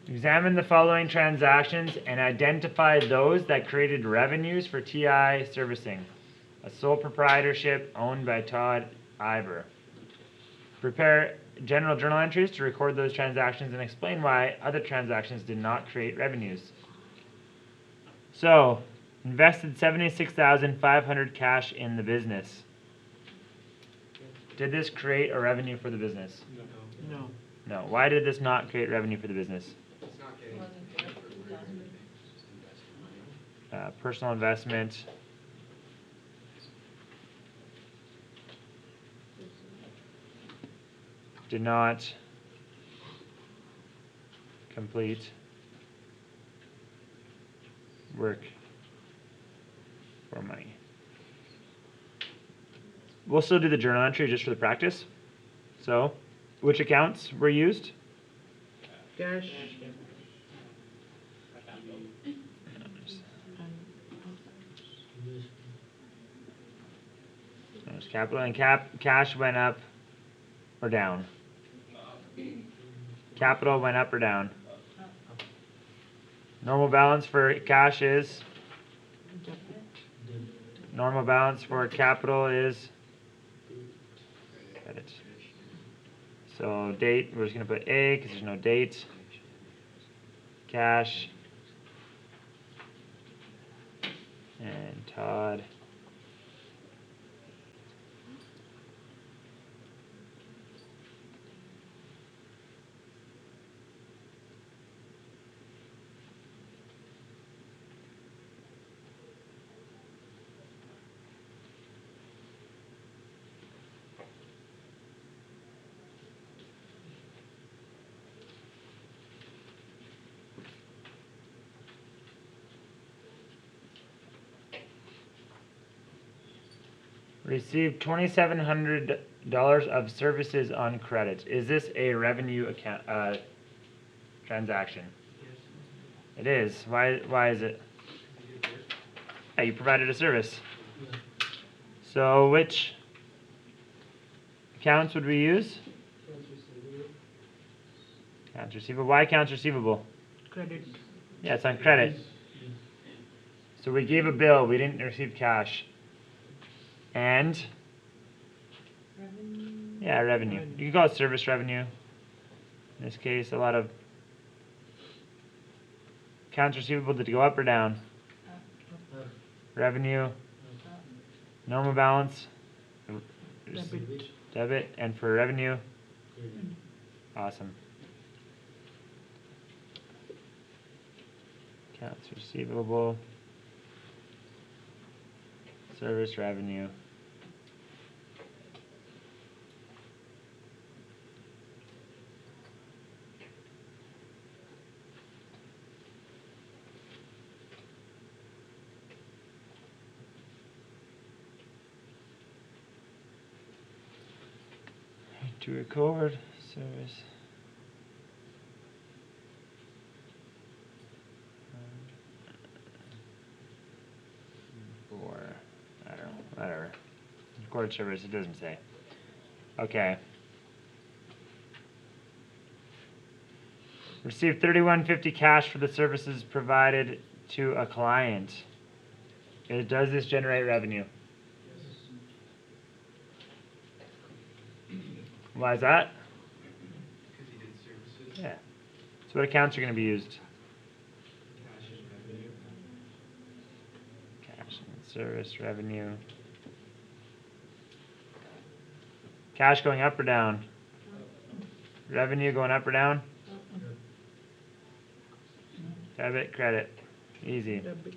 Examine the following transactions and identify those that created revenues for TI Servicing, a sole proprietorship owned by Todd Iver. Prepare general journal entries to record those transactions and explain why other transactions did not create revenues. So, invested $76,500 cash in the business. Did this create a revenue for the business? No. No. Why did this not create revenue for the business? It's not getting Personal investment. Did not complete work for money. We'll still do the journal entry just for the practice. So, which accounts were used? Cash. There's capital and cash went up or down. Capital went up or down. Normal balance for cash is? Normal balance for capital is? Credit. So date, we're just going to put A because there's no date. Cash. And Todd. Received $2,700 of services on credit. Is this a revenue account transaction? Yes. It is. Why is it? Yeah, you provided a service. Yeah. So which accounts would we use? Accounts receivable. Why accounts receivable? Credit. Yeah, it's on credit. So we gave a bill. We didn't receive cash. And? Revenue. Yeah, revenue. You can call it service revenue. In this case, a lot of accounts receivable. Did it go up or down? Revenue. Normal balance. Debit. Debit. And for revenue? Awesome. Accounts receivable. Service revenue. To record service. For, I don't know, whatever. Record service, it doesn't say. Okay. Received $31.50 cash for the services provided to a client. Does this generate revenue? Why is that? because he did services. Yeah. So what accounts are going to be used? Cash and revenue. Cash and service revenue. Cash going up or down? Revenue going up or down? Debit, credit. Easy. Debit.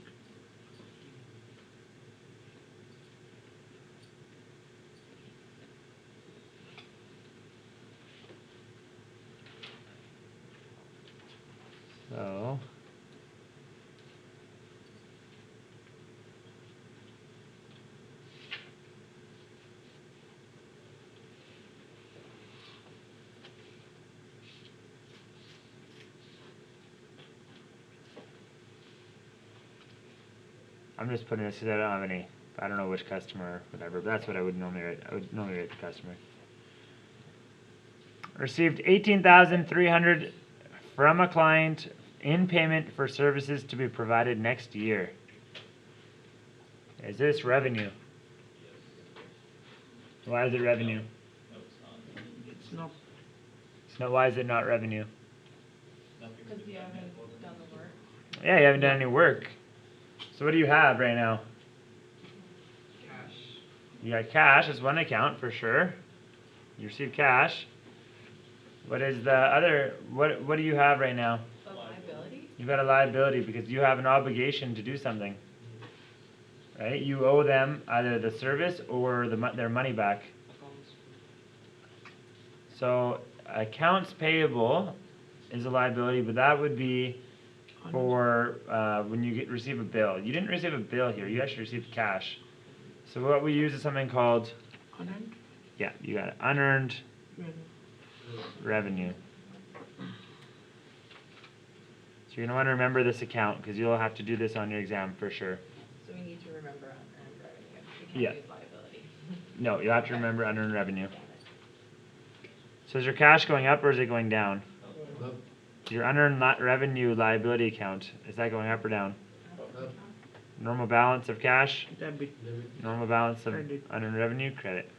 So I'm just putting this because I don't have any. I don't know which customer or whatever, but that's what I would normally write. I would normally write the customer. Received $18,300 from a client in payment for services to be provided next year. Is this revenue? Why is it revenue? It's not. So why is it not revenue? Because you haven't done the work. Yeah, you haven't done any work. So what do you have right now? Cash. You got cash as one account for sure. You receive cash. What is the other? What do you have right now? A liability? You've got a liability because you have an obligation to do something. Right? You owe them either the service or their money back. So accounts payable is a liability, but that would be for when you receive a bill. You didn't receive a bill here. You actually received cash. So what we use is something called, Unearned yeah, you got it, unearned revenue. So you're going to want to remember this account because you'll have to do this on your exam for sure. So we need to remember unearned revenue. We Yeah. can't use liability. No, you'll have to remember unearned revenue. So is your cash going up or is it going down? Your unearned revenue liability account, is that going up or down? Normal balance of cash, debit. normal balance of Credit. unearned revenue, credit.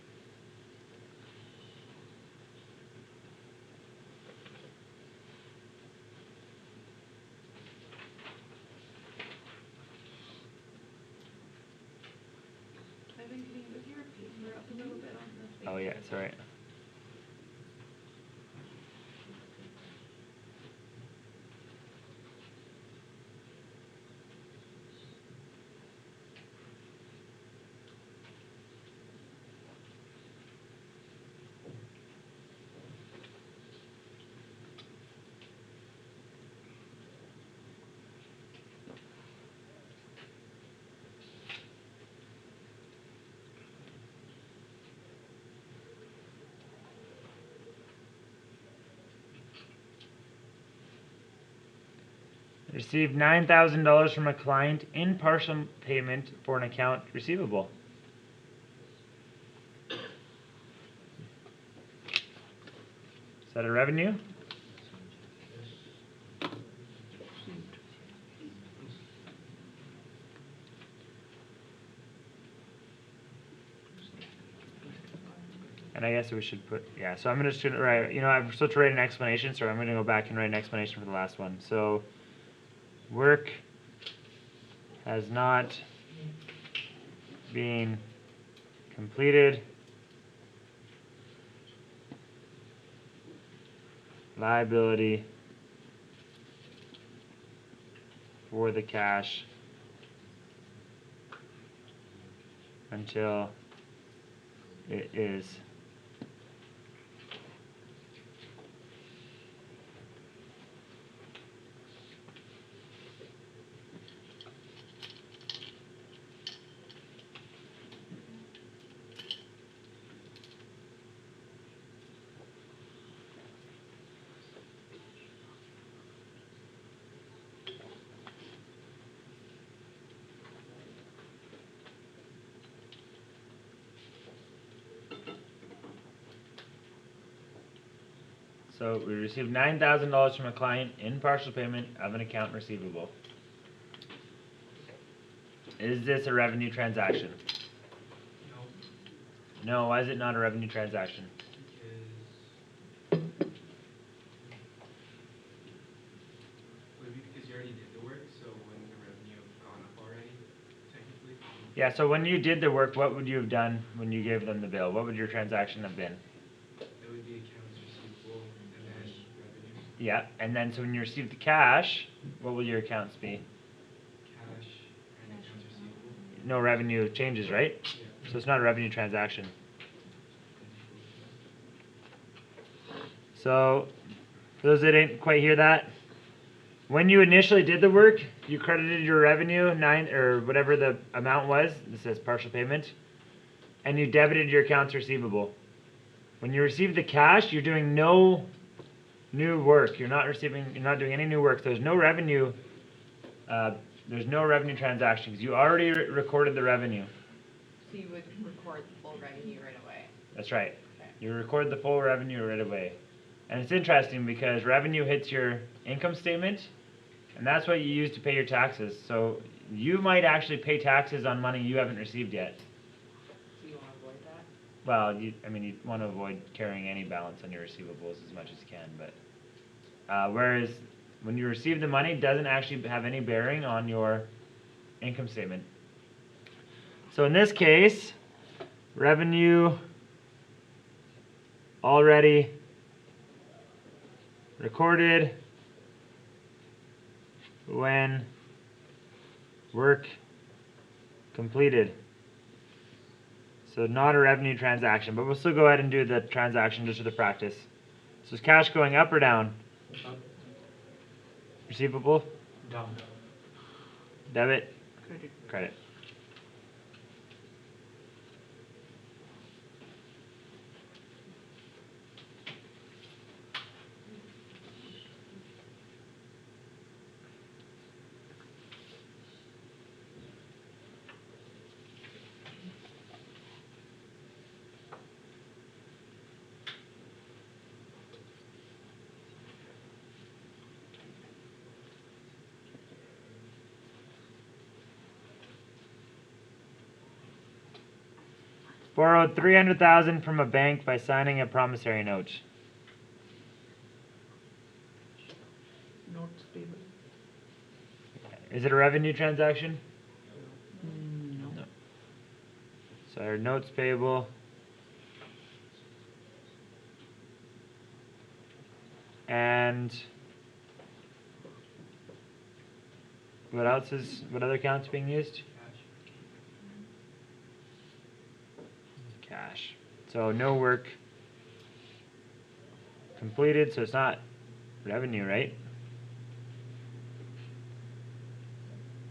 Evan, can you move your paper up a little bit on this? Oh yeah, it's alright. Received $9,000 from a client in partial payment for an account receivable. Is that a revenue? And I guess we should put, yeah, so I'm just gonna write, I'm supposed to write an explanation, so I'm gonna go back and write an explanation for the last one. So, work has not been completed. Liability for the cash until it is So we received $9,000 from a client in partial payment of an account receivable. Is this a revenue transaction? No, No, why is it not a revenue transaction? because. Maybe because you already did the work, so wouldn't the revenue have gone up already, technically? Yeah, so when you did the work, what would you have done when you gave them the bill? What would your transaction have been? It would be accounts receivable and then revenue, Yeah, and then so when you receive the cash, what will your accounts be? cash and accounts receivable. No revenue changes, right? Yeah. So it's not a revenue transaction. So, for those that didn't quite hear that, when you initially did the work, you credited your revenue, or whatever the amount was, this says partial payment, and you debited your accounts receivable. When you receive the cash, you're doing no new work. You're not doing any new work. There's no revenue, transaction because you already recorded the revenue. So you would record the full revenue right away. That's right. Okay. You record the full revenue right away. And it's interesting because revenue hits your income statement, and that's what you use to pay your taxes. So you might actually pay taxes on money you haven't received yet. So you wanna avoid that? Well, you want to avoid carrying any balance on your receivables as much as you can, but whereas when you receive the money, it doesn't actually have any bearing on your income statement. So in this case, revenue already recorded when work completed. So not a revenue transaction, but we'll still go ahead and do the transaction just for the practice. So is cash going up or down? Up, Receivable? down. Debit? Credit. Credit. Borrowed $300,000 from a bank by signing a promissory note. Notes payable. Is it a revenue transaction? No. So our notes payable. And what other account's being used? Cash. So no work completed, so it's not revenue, right?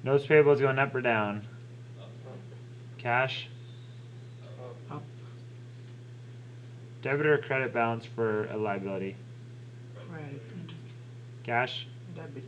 Notes payable is going up or down? Cash? Up. Debit or credit balance for a liability? Credit. Cash? Debit.